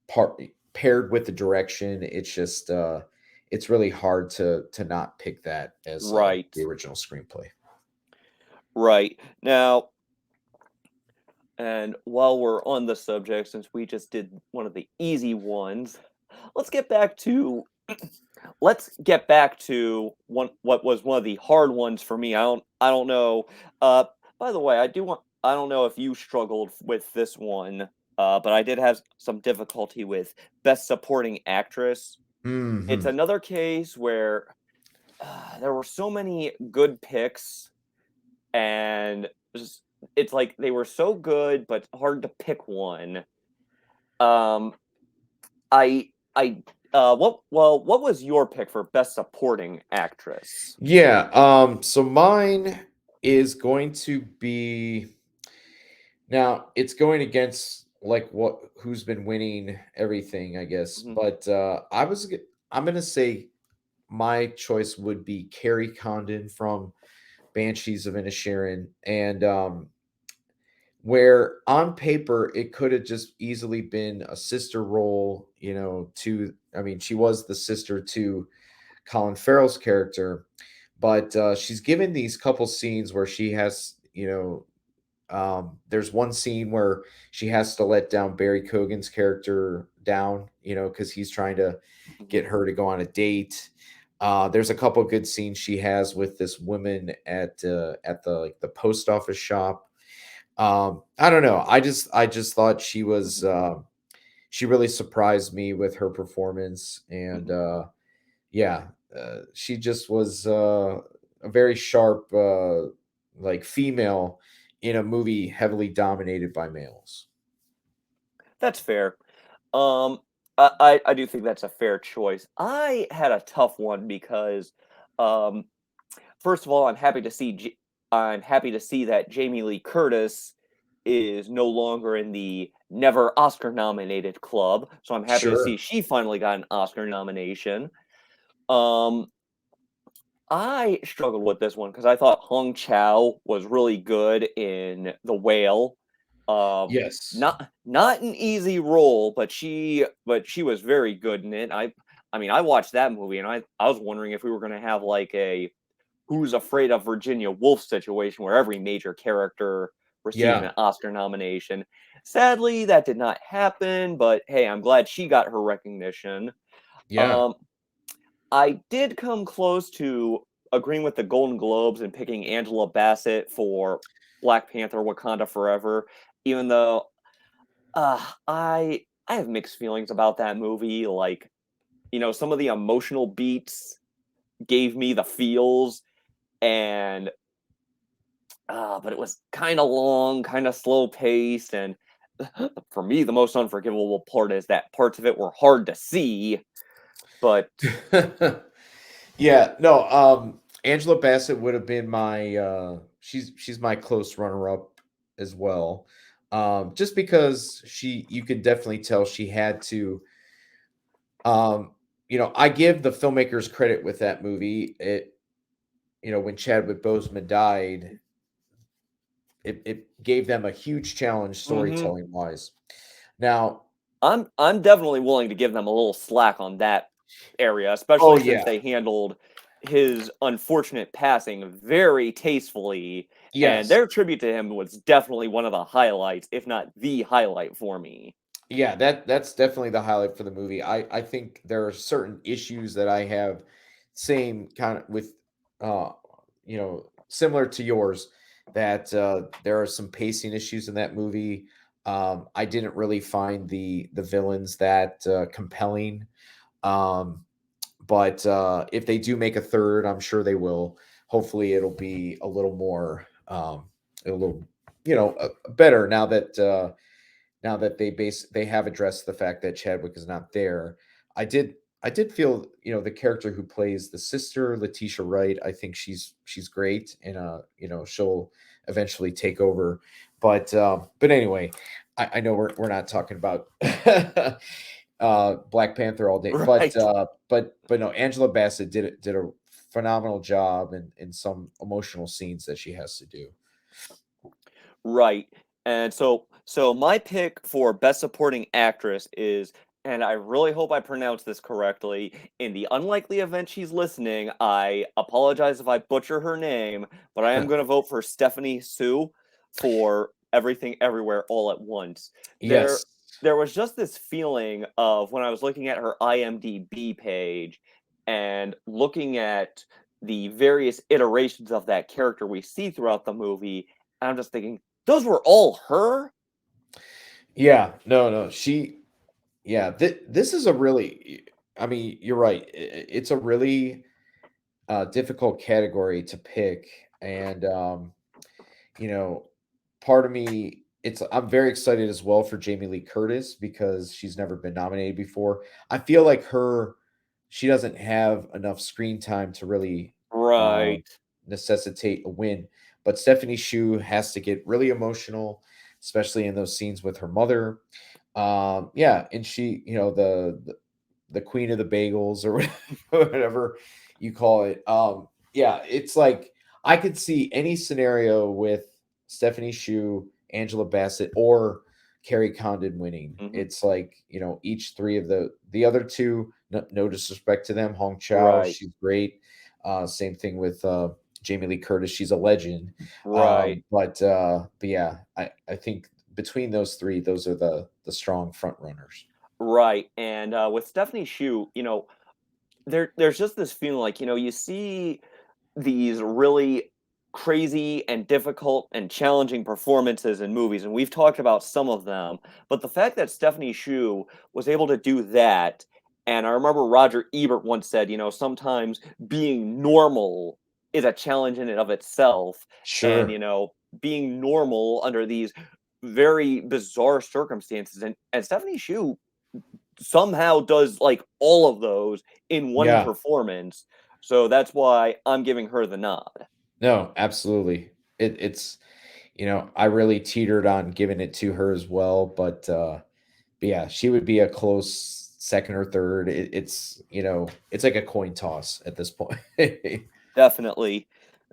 Speaker 2: part paired with the direction, it's really hard to not pick that as
Speaker 1: Right.
Speaker 2: the original screenplay.
Speaker 1: Right. Now, and while we're on the subject, since we just did one of the easy ones, let's get back to one what was one of the hard ones for me. I don't know. Uh by the way, I don't know if you struggled with this one, but I did have some difficulty with best supporting actress. It's
Speaker 2: Hmm.
Speaker 1: another case where there were so many good picks, and just it's like they were so good but hard to pick one. Um I what was your pick for best supporting actress?
Speaker 2: Yeah. So mine is going to be now. It's going against like who's been winning everything, I guess.
Speaker 1: Mhm,
Speaker 2: But I'm gonna say my choice would be Carrie Condon from Banshees of Inisherin, and where on paper it could have just easily been a sister role, to I mean, she was the sister to Colin Farrell's character, but she's given these couple scenes where she has, there's one scene where she has to let down Barry Cogan's character down, because he's trying to
Speaker 1: mhm,
Speaker 2: get her to go on a date. There's a couple good scenes she has with this woman at the like the post office shop. I don't know. I just thought
Speaker 1: mhm,
Speaker 2: she really surprised me with her performance, and
Speaker 1: mhm.
Speaker 2: yeah, she just was a very sharp like female in a movie heavily dominated by males.
Speaker 1: That's fair. Um, I do think that's a fair choice. I had a tough one because, um, first of all, I'm happy to see that Jamie Lee Curtis is no longer in the never Oscar nominated club. So I'm happy to see
Speaker 2: Sure.
Speaker 1: she finally got an Oscar nomination. Um, I struggled with this one because I thought Hong Chow was really good in The Whale. Um,
Speaker 2: Yes.
Speaker 1: not an easy role, but she was very good in it. I mean I watched that movie and I was wondering if we were gonna have like a Who's Afraid of Virginia Woolf situation where every major character receives
Speaker 2: Yeah.
Speaker 1: an Oscar nomination. Sadly, that did not happen, but hey, I'm glad she got her recognition.
Speaker 2: Yeah.
Speaker 1: Um, I did come close to agreeing with the Golden Globes and picking Angela Bassett for Black Panther: Wakanda Forever, even though I have mixed feelings about that movie. Like, some of the emotional beats gave me the feels, and but it was kind of long, kind of slow paced, and for me, the most unforgivable part is that parts of it were hard to see. But
Speaker 2: Yeah, no, Angela Bassett would have been my she's my close runner up as well. Just because you could definitely tell she had to um I give the filmmakers credit with that movie. When Chadwick Boseman died, it gave them a huge challenge
Speaker 1: mhm,
Speaker 2: storytelling wise. Now,
Speaker 1: I'm definitely willing to give them a little slack on that area,
Speaker 2: oh
Speaker 1: especially since
Speaker 2: yeah,
Speaker 1: they handled his unfortunate passing very tastefully, and
Speaker 2: yes.
Speaker 1: their tribute to him was definitely one of the highlights, if not the highlight for me.
Speaker 2: Yeah, that's definitely the highlight for the movie. I think there are certain issues that I have same kind of with uh similar to yours, that there are some pacing issues in that movie. I didn't really find the villains that compelling. Um but if they do make a third, I'm sure they will. Hopefully it'll be a little more a little better now that they have addressed the fact that Chadwick is not there. I did feel, the character who plays the sister, Letitia Wright, I think she's great, and she'll eventually take over. But anyway, I know we're not talking about Black Panther all day, but
Speaker 1: Right.
Speaker 2: no, Angela Bassett did a phenomenal job in some emotional scenes that she has to do.
Speaker 1: Right. And so my pick for best supporting actress is, and I really hope I pronounce this correctly, in the unlikely event she's listening, I apologize if I butcher her name, but I am going to vote for Stephanie Sue for Everything Everywhere All at Once. There
Speaker 2: Yes.
Speaker 1: there was just this feeling of when I was looking at her IMDb page and looking at the various iterations of that character we see throughout the movie, and I'm just thinking, those were all her?
Speaker 2: Yeah. No, no. Yeah, this is a really, I mean, you're right. It's a really difficult category to pick. And, you know, part of me, I'm very excited as well for Jamie Lee Curtis because she's never been nominated before. I feel like she doesn't have enough screen time to really uh,
Speaker 1: Right.
Speaker 2: necessitate a win. But Stephanie Shu has to get really emotional, especially in those scenes with her mother. Yeah, and she, the queen of the bagels or whatever you call it. Yeah, it's like I could see any scenario with Stephanie Shu, Angela Bassett, or Carrie Condon winning.
Speaker 1: Mhm.
Speaker 2: It's like, each three of the other two. No disrespect to them. Hong Chow,
Speaker 1: Right.
Speaker 2: she's great. Same thing with Jamie Lee Curtis. She's a legend.
Speaker 1: Right.
Speaker 2: But yeah, I think between those three, those are the strong front runners.
Speaker 1: Right. And with Stephanie Shu, there's just this feeling like, you see these really crazy and difficult and challenging performances in movies, and we've talked about some of them. But the fact that Stephanie Shu was able to do that, and I remember Roger Ebert once said, sometimes being normal is a challenge in and of itself, and
Speaker 2: Sure.
Speaker 1: being normal under these very bizarre circumstances, and Stephanie Shu somehow does like all of those in one
Speaker 2: Yeah.
Speaker 1: performance. So that's why I'm giving her the nod.
Speaker 2: No, absolutely. It's I really teetered on giving it to her as well, but yeah, she would be a close second or third. It's like a coin toss at this point.
Speaker 1: definitely.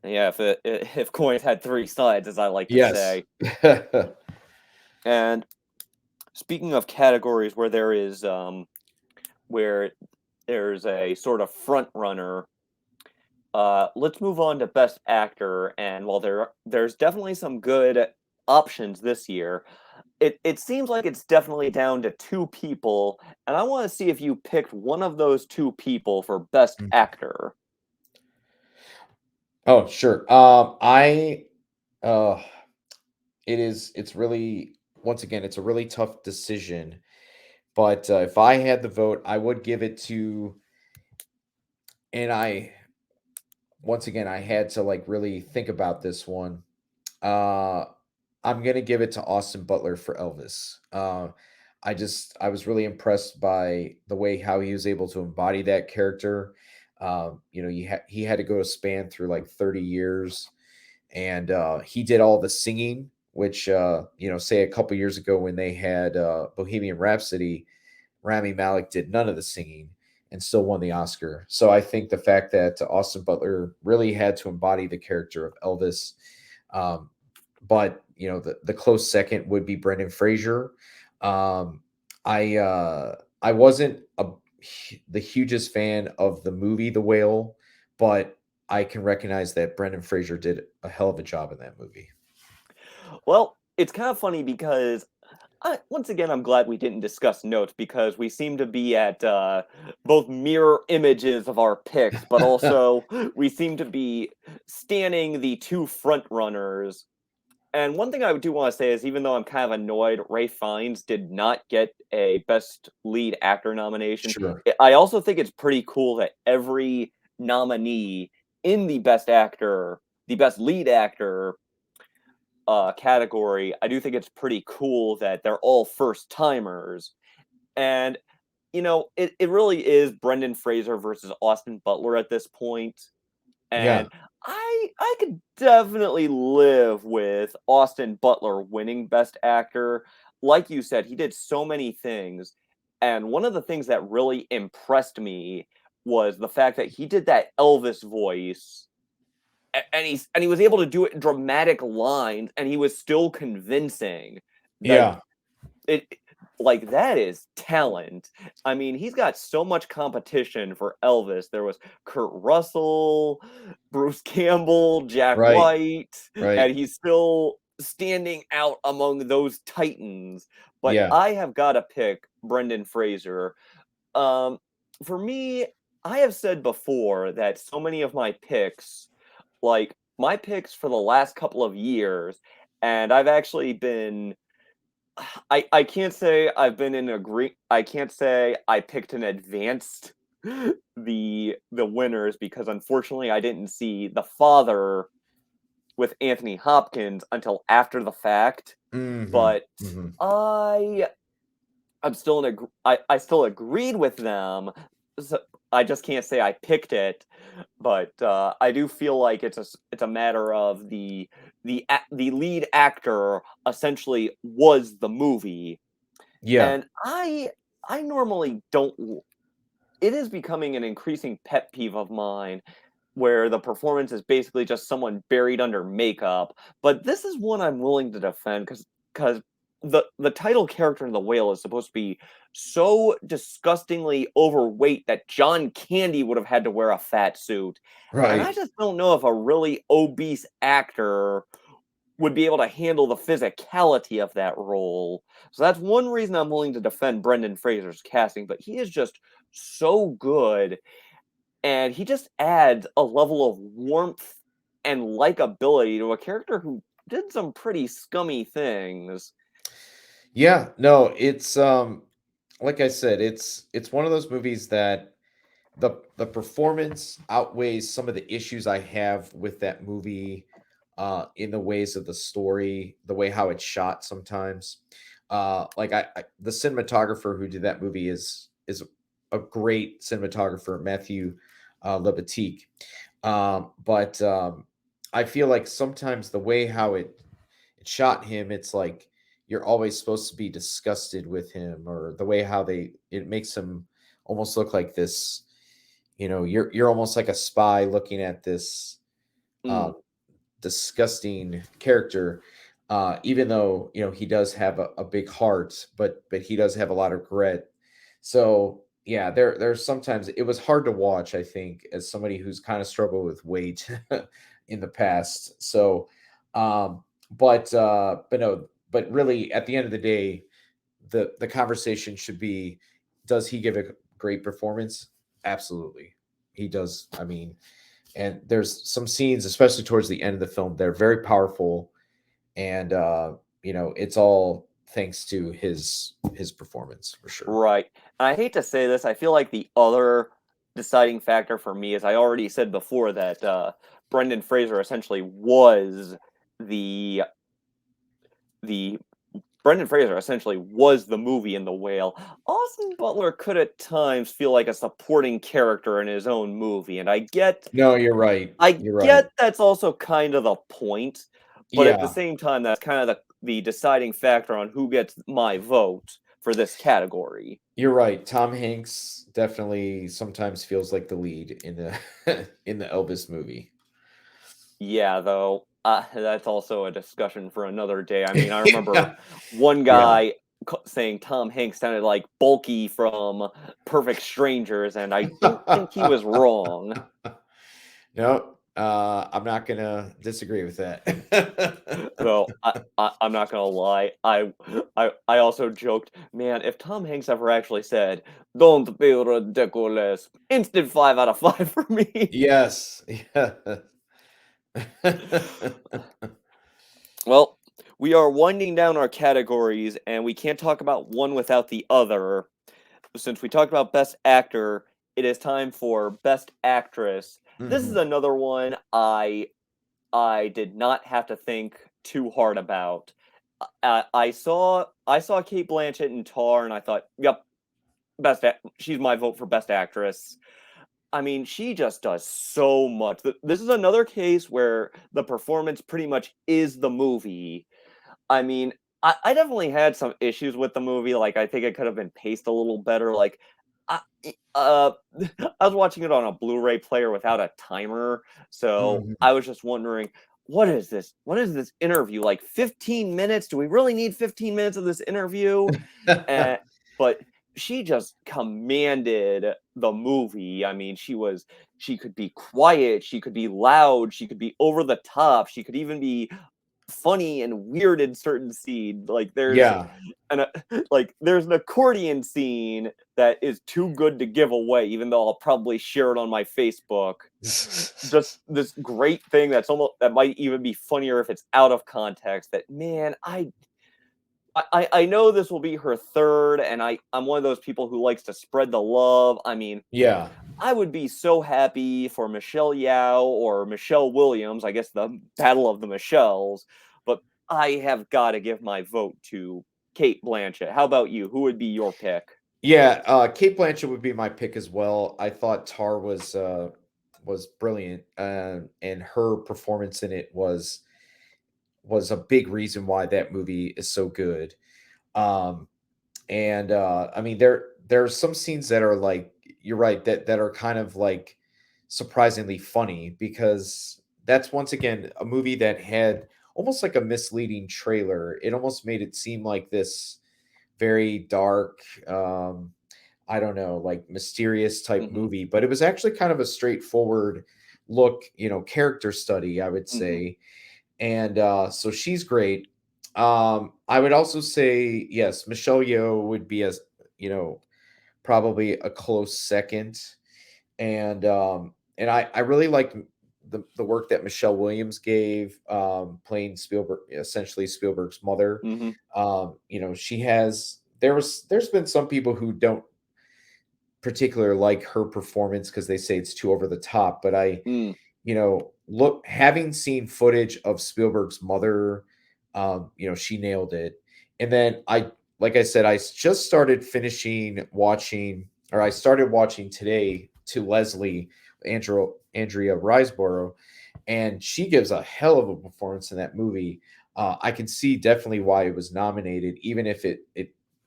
Speaker 1: Yeah, if coins had three sides, as I like to
Speaker 2: Yes.
Speaker 1: say. And speaking of categories where there's a sort of front runner, let's move on to Best Actor. And while there's definitely some good options this year, it seems like it's definitely down to two people, and I want to see if you picked one of those two people for Best
Speaker 2: Mm.
Speaker 1: Actor.
Speaker 2: Oh, sure. Uh it's really, once again, it's a really tough decision, but if I had the vote, I would give it to, and I once again, I had to like really think about this one. Uh I'm gonna give it to Austin Butler for Elvis. I was really impressed by the way how he was able to embody that character. He had to go to span through like 30 years, and he did all the singing, which say a couple years ago when they had Bohemian Rhapsody, Rami Malek did none of the singing and still won the Oscar. So I think the fact that Austin Butler really had to embody the character of Elvis. um, but the close second would be Brendan Fraser. um, I wasn't the hugest fan of the movie The Whale, but I can recognize that Brendan Fraser did a hell of a job in that movie.
Speaker 1: Well, it's kind of funny because once again, I'm glad we didn't discuss notes because we seem to be at both mirror images of our picks, but also we seem to be standing the two front runners. And one thing I do want to say is, even though I'm kind of annoyed Ray Fiennes did not get a Best Lead Actor nomination,
Speaker 2: Sure.
Speaker 1: I also think it's pretty cool that every nominee in the Best Actor, the Best Lead Actor category, I do think it's pretty cool that they're all first timers. And it really is Brendan Fraser versus Austin Butler at this point.
Speaker 2: Yeah.
Speaker 1: And I could definitely live with Austin Butler winning Best Actor. Like you said, he did so many things. And one of the things that really impressed me was the fact that he did that Elvis voice, and he was able to do it in dramatic lines, and he was still convincing. Like
Speaker 2: Yeah.
Speaker 1: it like that is talent. I mean, he's got so much competition for Elvis. There was Kurt Russell, Bruce Campbell, Jack
Speaker 2: Right.
Speaker 1: White,
Speaker 2: Right.
Speaker 1: and he's still standing out among those titans. But
Speaker 2: Yeah.
Speaker 1: I have got to pick Brendan Fraser. Um, for me, I have said before that so many of my picks, like my picks for the last couple of years, and I've actually been I can't say I've been in agree I can't say I picked an advanced the winners because unfortunately I didn't see The Father with Anthony Hopkins until after the fact,
Speaker 2: Mhm.
Speaker 1: but
Speaker 2: Mhm.
Speaker 1: I I'm still I still agreed with them. So I just can't say I picked it, but I do feel like it's a matter of the lead actor essentially was the movie.
Speaker 2: Yeah.
Speaker 1: And I normally don't it is becoming an increasing pet peeve of mine where the performance is basically just someone buried under makeup, but this is one I'm willing to defend because the title character in The Whale is supposed to be so disgustingly overweight that John Candy would have had to wear a fat suit, and I
Speaker 2: Right.
Speaker 1: just don't know if a really obese actor would be able to handle the physicality of that role. So that's one reason I'm willing to defend Brendan Fraser's casting, but he is just so good, and he just adds a level of warmth and likability to a character who did some pretty scummy things.
Speaker 2: Yeah. No, it's like I said, it's one of those movies that the performance outweighs some of the issues I have with that movie, in the ways of the story, the way how it's shot sometimes. The cinematographer who did that movie is a great cinematographer, Matthew Lebatique. But I feel like sometimes the way how it shot him, it's like you're always supposed to be disgusted with him, or the way how it makes him almost look like this, you're almost like a spy looking at this
Speaker 1: Mm,
Speaker 2: um, disgusting character, even though he does have a big heart, but he does have a lot of grit. So yeah, there's sometimes it was hard to watch, I think, as somebody who's kind of struggled with weight in the past. So um but no, but really at the end of the day, the conversation should be, does he give a great performance? Absolutely, he does. I mean, and there's some scenes, especially towards the end of the film, they're very powerful, and it's all thanks to his performance for sure.
Speaker 1: right. And I hate to say this, I feel like the other deciding factor for me is I already said before that Brendan Fraser essentially was the the Brendan Fraser essentially was the movie in The Whale. Austin Butler could at times feel like a supporting character in his own movie, and
Speaker 2: No, you're right.
Speaker 1: I
Speaker 2: You're right.
Speaker 1: get that's also kind of the point, but at the
Speaker 2: Yeah,
Speaker 1: same time, that's kind of the deciding factor on who gets my vote for this category.
Speaker 2: you're right. Tom Hanks definitely sometimes feels like the lead in the in the Elvis movie.
Speaker 1: Yeah, though, that's also a discussion for another day. I mean, I remember
Speaker 2: Yeah.
Speaker 1: one
Speaker 2: Yeah.
Speaker 1: guy saying Tom Hanks sounded like Bulky from Perfect Strangers, and I don't think he was wrong.
Speaker 2: No, I'm not gonna disagree with that.
Speaker 1: Though I'm not gonna lie, I also joked, man, if Tom Hanks ever actually said, "Don't be ridiculous," instant 5 out of 5 for me.
Speaker 2: Yes. Yeah.
Speaker 1: Well, we are winding down our categories, and we can't talk about one without the other. Since we talked about Best Actor, it is time for Best Actress. This is
Speaker 2: Mhm.
Speaker 1: another one I did not have to think too hard about. I saw Kate Blanchett in Tar, and I thought, "Yep, she's my vote for best actress." I mean, she just does so much. This is another case where the performance pretty much is the movie. I mean, I definitely had some issues with the movie. Like, I think it could have been paced a little better. Like, I, I was watching it on a Blu-ray player without a timer, so
Speaker 2: Mhm.
Speaker 1: I was just wondering, what is this? What is this interview? Like 15 minutes? Do we really need 15 minutes of this interview? And but she just commanded the movie. I mean, she could be quiet, she could be loud, she could be over the top, she could even be funny and weird in certain scenes. Like
Speaker 2: Yeah.
Speaker 1: an there's an accordion scene that is too good to give away, even though I'll probably share it on my Facebook. Just this great thing that might even be funnier if it's out of context. That man, I know this will be her third, and I'm one of those people who likes to spread the love. I mean,
Speaker 2: Yeah.
Speaker 1: I would be so happy for Michelle Yao or Michelle Williams. I guess the battle of the Michelles, but I have got to give my vote to Kate Blanchett. How about you? Who would be your pick?
Speaker 2: Yeah, Kate Blanchett would be my pick as well. I thought Tar was brilliant, and her performance in it was a big reason why that movie is so good. Um, and I mean, there are some scenes that are like, you're right, that are kind of like surprisingly funny, because that's once again a movie that had almost like a misleading trailer. It almost made it seem like this very dark, I don't know, like mysterious type
Speaker 1: Hmm.
Speaker 2: movie, but it was actually kind of a straightforward look, character study, I would
Speaker 1: Hmm.
Speaker 2: say. And so she's great. I would also say, yes, Michelle Yeoh would be, as you know, probably a close second. And I really liked the work that Michelle Williams gave, playing Spielberg, essentially Spielberg's mother.
Speaker 1: Hmm.
Speaker 2: She has there's been some people who don't particularly like her performance because they say it's too over the top, but
Speaker 1: Mm.
Speaker 2: look, having seen footage of Spielberg's mother, she nailed it. And then like I said, just started finishing watching, or I started watching today, To Leslie, Andrea Riseborough, and she gives a hell of a performance in that movie. I can see definitely why it was nominated, even if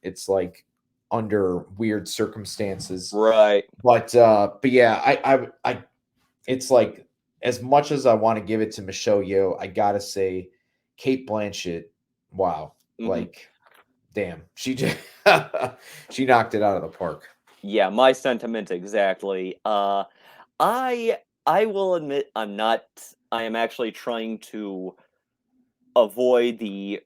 Speaker 2: it's like under weird circumstances.
Speaker 1: Right.
Speaker 2: But yeah, it's like as much as I want to give it to Michelle Yeoh, I gotta say, Kate Blanchett, wow,
Speaker 1: Mhm.
Speaker 2: like, damn, she just she knocked it out of the park.
Speaker 1: Yeah, my sentiments exactly. I I will admit I am actually trying to avoid the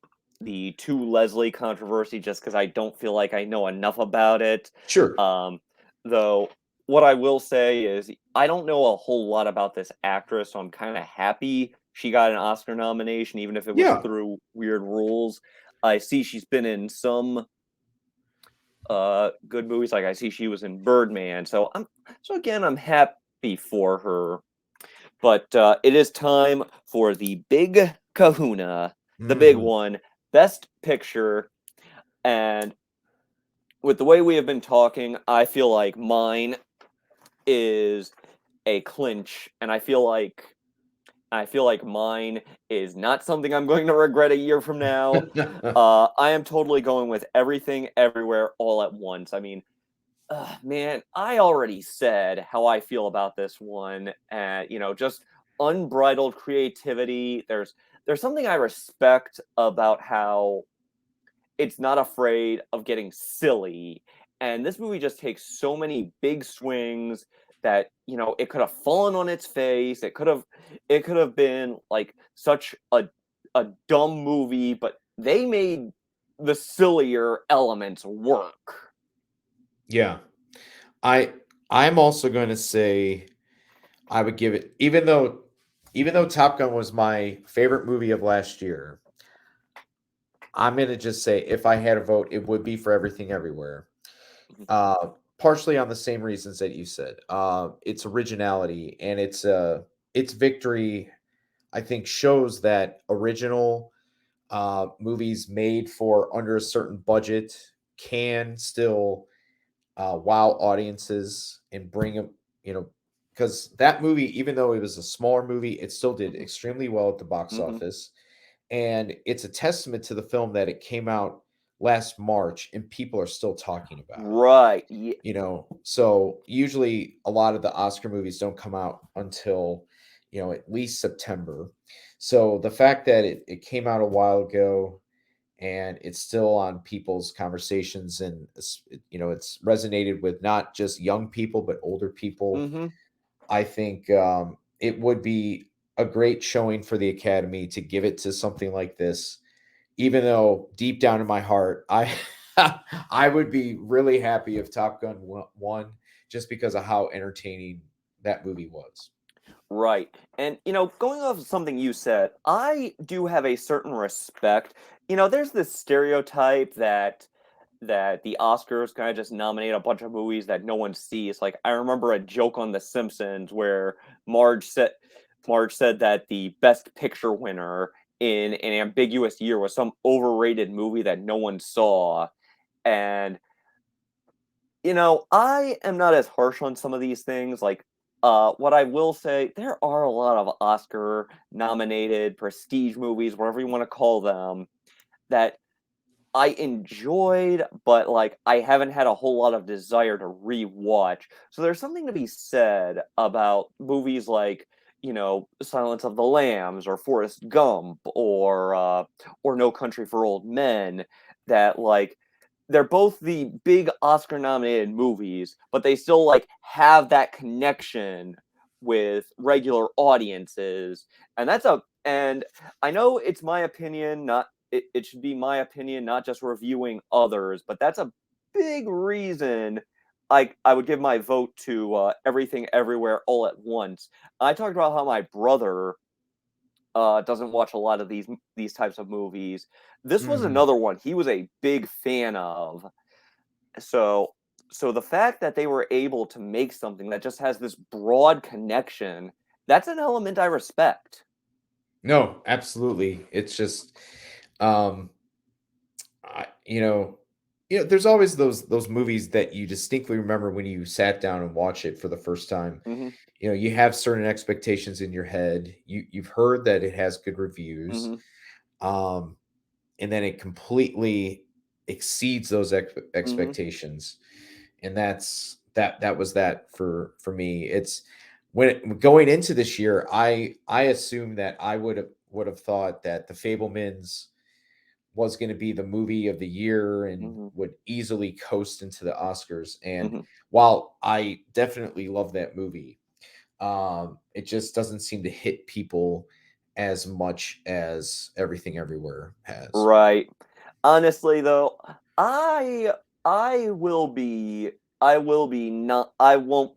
Speaker 1: two Leslie controversy just because I don't feel like I know enough about it.
Speaker 2: Sure,
Speaker 1: Um, though what I will say is I don't know a whole lot about this actress, so I'm kind of happy she got an Oscar nomination, even if it was
Speaker 2: yeah,
Speaker 1: through weird rules. I see she's been in some good movies, like I see she was in Birdman, so again I'm happy for her. But it is time for the big kahuna, the big
Speaker 2: hmm
Speaker 1: one, Best Picture. And with the way we have been talking, I feel like mine is a clinch, and I feel like mine is not something I'm going to regret a year from now. I am totally going with Everything, Everywhere, All at Once. I mean, man, I already said how I feel about this one, and just unbridled creativity. There's something I respect about how it's not afraid of getting silly, and this movie just takes so many big swings that it could have fallen on its face. It could have been like such a dumb movie, but they made the sillier elements work.
Speaker 2: yeah. I I'm also going to say I would give it, even though Top Gun was my favorite movie of last year. I'm going to just say if I had a vote, it would be for Everything Everywhere. Uh, Partially on the same reasons that you said. Its originality and its victory, I think, shows that original movies made for under a certain budget can still wow audiences and bring them, you know, because that movie, even though it was a smaller movie, it still did
Speaker 1: Mhm,
Speaker 2: extremely well at the box
Speaker 1: mhm.
Speaker 2: office. And it's a testament to the film that it came out last March and people are still talking about it.
Speaker 1: Right. Yeah.
Speaker 2: So usually a lot of the Oscar movies don't come out until, at least September. So the fact that it came out a while ago and it's still on people's conversations, and it's resonated with not just young people but older people.
Speaker 1: Mhm.
Speaker 2: I think it would be a great showing for the Academy to give it to something like this, even though deep down in my heart I would be really happy if Top Gun won, just because of how entertaining that movie was.
Speaker 1: Right. And going off of something you said, I do have a certain respect. There's this stereotype that the Oscars kind of just nominate a bunch of movies that no one sees. Like I remember a joke on The Simpsons where Marge said Marge said that the best picture winner in an ambiguous year was some overrated movie that no one saw. And I am not as harsh on some of these things. Like, what I will say, there are a lot of Oscar nominated prestige movies, whatever you want to call them, that I enjoyed, but like I haven't had a whole lot of desire to rewatch. So there's something to be said about movies like, Silence of the Lambs or Forrest Gump or No Country for Old Men that like they're both the big Oscar nominated movies, but they still like have that connection with regular audiences. And I know it's my opinion, it should be my opinion, not just reviewing others, but that's a big reason I would give my vote to Everything Everywhere All at Once. I talked about how my brother doesn't watch a lot of these types of movies. This was
Speaker 2: Mhm.
Speaker 1: another one he was a big fan of. So so the fact that they were able to make something that just has this broad connection, that's an element I respect.
Speaker 2: No, absolutely. It's just, um, there's always those movies that you distinctly remember when you sat down and watched it for the first time.
Speaker 1: Hmm.
Speaker 2: You have certain expectations in your head. You've heard that it has good reviews,
Speaker 1: Hmm.
Speaker 2: um, and then exceeds those
Speaker 1: Mhm.
Speaker 2: expectations, and that was that for me. It's going into this year, I assumed that I would have thought that The Fablemans was going to be the movie of the year and
Speaker 1: Mhm.
Speaker 2: would easily coast into the Oscars. And
Speaker 1: Mhm.
Speaker 2: while I definitely love that movie, it just doesn't seem to hit people as much as Everything Everywhere has.
Speaker 1: Right. Honestly, though, I I will be I won't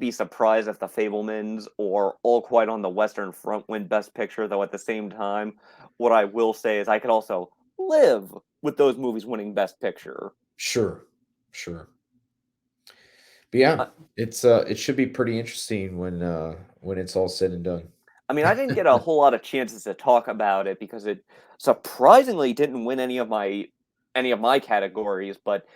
Speaker 1: be surprised if The Fablemans or All Quiet on the Western Front win Best Picture, though at the same time, what I will say is I could also live with those movies winning Best Picture.
Speaker 2: Sure, sure. But yeah,
Speaker 1: Uh,
Speaker 2: it should be pretty interesting when it's all said and done.
Speaker 1: I mean, I didn't get a whole lot of chances to talk about it because it surprisingly didn't win any of my categories, but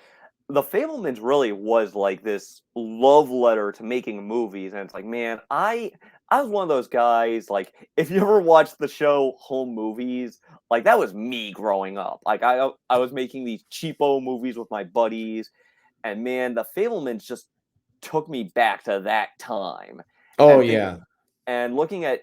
Speaker 1: The Fablemans really was like this love letter to making movies, and it's like, man, I was one of those guys. Like, if you ever watched the show Home Movies, like that was me growing up. Like, I was making these cheapo movies with my buddies, and man, The Fablemans just took me back to that time,
Speaker 2: Oh
Speaker 1: and thinking
Speaker 2: yeah.
Speaker 1: and looking at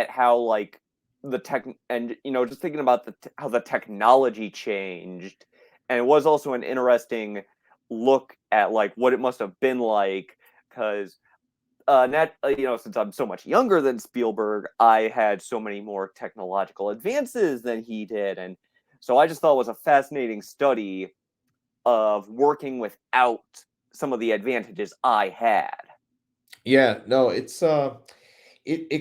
Speaker 1: how like the tech and just thinking about how the technology changed, and it was also an interesting look at like what it must have been like because since I'm so much younger than Spielberg, I had so many more technological advances than he did, and so I just thought it was a fascinating study of working without some of the advantages I had.
Speaker 2: Yeah, no, it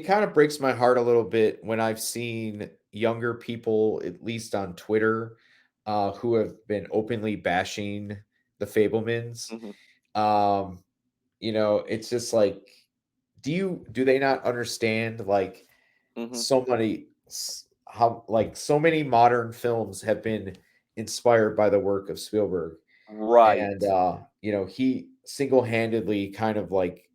Speaker 2: kind of breaks my heart a little bit when I've seen younger people, at least on Twitter, who have been openly bashing the Fablemans.
Speaker 1: Hmm.
Speaker 2: Um, it's just like, do they not understand like
Speaker 1: Hmm.
Speaker 2: how like so many modern films have been inspired by the work of Spielberg, and
Speaker 1: Right.
Speaker 2: he single-handedly kind of like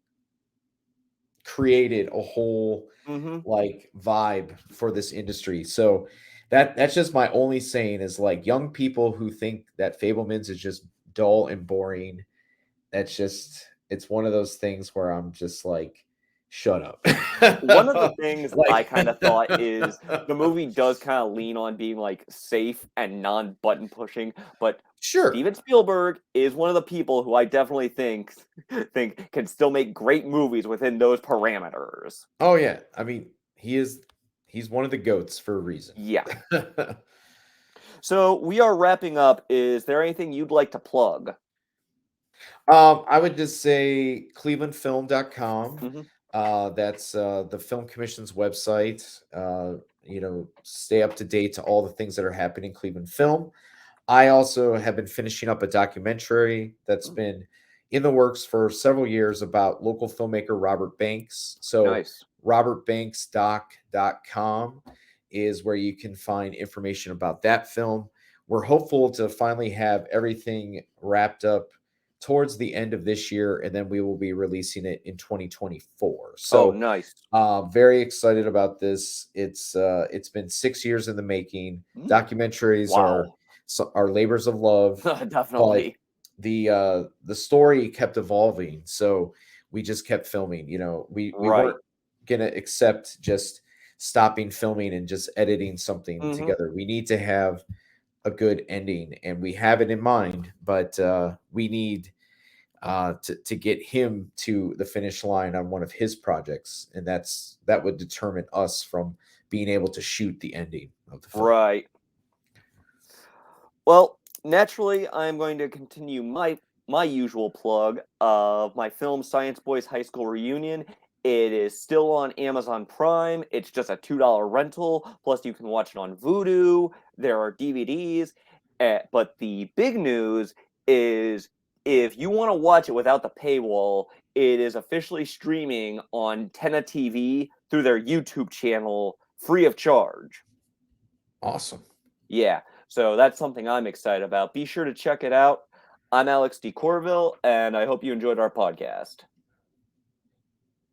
Speaker 2: created a whole
Speaker 1: Hmm.
Speaker 2: like vibe for this industry. So that's just my only saying is like young people who think that Fablemans is just dull and boring. That's just it's one of those things where I'm just like, shut up.
Speaker 1: One of the things I
Speaker 2: Like
Speaker 1: kind of thought is the movie does kind of lean on being like safe and non-button pushing, but
Speaker 2: sure.
Speaker 1: Steven Spielberg is one of the people who I definitely think can still make great movies within those parameters.
Speaker 2: Oh yeah. I mean, he's one of the goats for a reason.
Speaker 1: Yeah. So we are wrapping up. Is there anything you'd like to plug?
Speaker 2: I would just say clevelandfilm.com.
Speaker 1: Hmm.
Speaker 2: That's the Film Commission's website. Stay up to date to all the things that are happening in Cleveland Film. I also have been finishing up a documentary that's been in the works for several years about local filmmaker Robert Banks. So,
Speaker 1: Nice.
Speaker 2: robertbanksdoc.com is where you can find information about that film. We're hopeful to finally have everything wrapped up towards the end of this year, and then we will be releasing it in 2024.
Speaker 1: Oh,
Speaker 2: So,
Speaker 1: nice.
Speaker 2: very excited about this. It's been 6 years in the making.
Speaker 1: Mm.
Speaker 2: Documentaries are
Speaker 1: Wow.
Speaker 2: are labors of love, but
Speaker 1: Definitely.
Speaker 2: the story kept evolving. So we just kept filming. We
Speaker 1: Right.
Speaker 2: weren't gonna accept just stopping filming and just editing something
Speaker 1: Hmm.
Speaker 2: together. We need to have a good ending, and we have it in mind. But we need to get him to the finish line on one of his projects, and that would determine us from being able to shoot the ending of the film.
Speaker 1: Right. Well, naturally, I'm going to continue my usual plug of my film Science Boys High School Reunion. It is still on Amazon Prime. It's just a $2 rental. Plus, you can watch it on Vudu. There are DVDs. But the big news is if you want to watch it without the paywall, it is officially streaming on Tenna TV through their YouTube channel free of charge.
Speaker 2: Awesome.
Speaker 1: Yeah, so that's something I'm excited about. Be sure to check it out. I'm Alex D. Corville, and I hope you enjoyed our podcast.